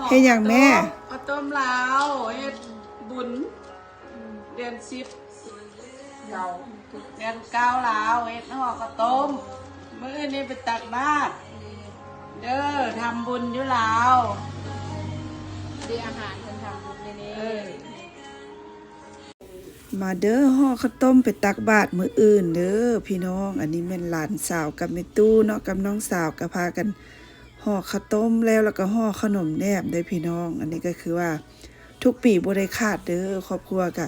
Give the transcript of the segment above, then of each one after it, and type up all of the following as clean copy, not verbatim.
เฮ็ดหยังแม่ข้าวต้มลาวเฮ็ดบุญเดือน10เดือน9ลาวเฮ็ดห่อข้าวต้มมื้อนี้ไปตักบาตรเด้อทำบุญอยู่ลาวดีอาหารเพิ่นทำบุญในนี้มาเด้อห่อข้าวต้มไปตักบาตรมื้ออื่นเด้อพี่น้องอันนี้แม่นหลานสาวกับแม่ตู้เนาะกับน้องสาวก็พากันห่อข้าวต้มแล้วก็ห่อขนมแนบได้พี่น้องอันนี้ก็คือว่าทุกปีบ่ได้ขาดเด้อครอบครัวก็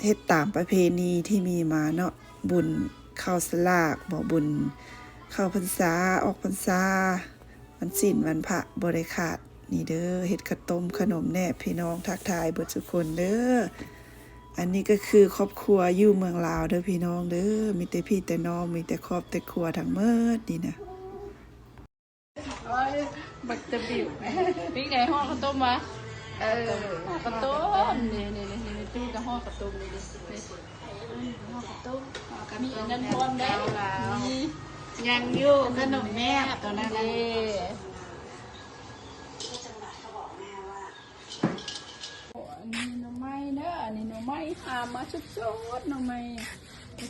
เฮ็ดตามประเพณีที่มีมาเนาะบุญข้าวสลากบ่บุญเข้าพรรษาออกพรรษาวันศีลวันพระบ่ได้ขาดนี่เด้อเฮ็ดข้าวต้มขนมแนบพี่น้องทักทายเบิดทุกคนเด้ออันนี้ก็คือครอบครัวอยู่เมืองลาวเด้อพี่น้องเด้อมีแต่พี่แต่น้องมีแต่ครอบแต่ครัวทั้งหมดนี่นะบักตะบิวพี่ไงห่อข้าวต้มวะห่อข้าวต้มนี่ตู้กับห่อข้าวต้มนี่ห่อข้าวต้มมีอันนั้นพร้อมได้ยังอยู่ขนมแนบตัวนั้นเลยอันนี้หน่อไม้เด้ออันนี้หน่อไม้หามาชุดๆหน่อไม้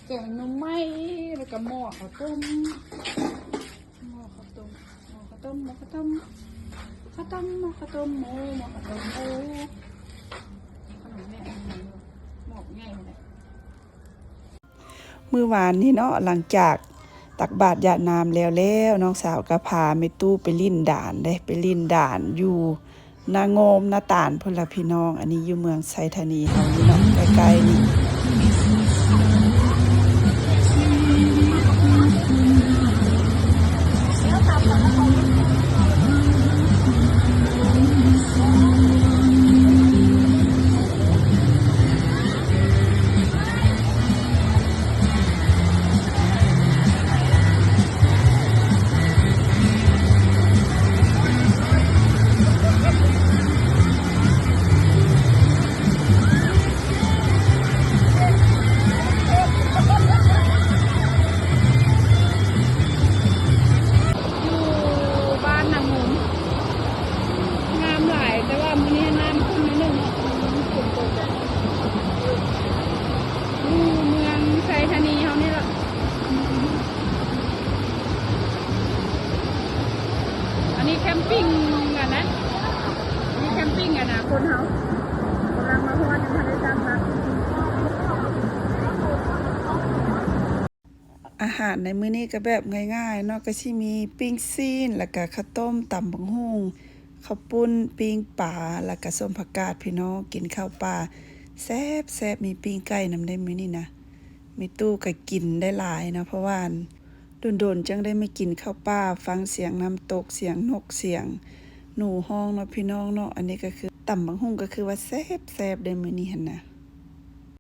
แกงหน่อไม้แล้วก็หม้อข้าวต้มหม้อข้าวต้มหม้อข้าวต้มหม้อข้าวต้มข้าวต้มหม้อข้าวต้มหมูหม้อข้าวต้มหมูขนมแม่หม้อใหญ่เลยมื้อวานนี้เนาะหลังจากตักบาตรญาติน้ำแล้วน้องสาวก็พาแม่ตู้ไปลิ้นด่านได้ไปลิ้นด่านอยู่นางมนาตาลพุ่นล่ะพี่น้องอันนี้อยู่เมืองไซธานีเฮานี่เนาะใกล้ๆนี่แคมปิ้งกันนะนี่แคมปิ้งกันนะคนเขากำลังมาฮอดยังทันได้จังนะอาหารในมื้อนี้ก็แบบง่ายๆเนาะก็สิมีปิ้งซีนแล้วก็ข้าวต้มตำบักหุ่งข้าวปุ้นปิ้งปลาแล้วก็ส้มผักกาดพี่น้องกินข้าวปลาแซ่บๆมีปิ้งไก่นำได้มื้อนี้นะมีตู้ก็กินได้หลายเนาะเพราะว่าโดนๆจังได้ไม่กินข้าวปลาฟังเสียงน้ำตกเสียงนกเสียงหนูฮ้องเนาะพี่น้องเนาะอันนี้ก็คือตำบักหุ่งก็คือว่าแซ่บๆได้มื้อนี้หั่นน่ะ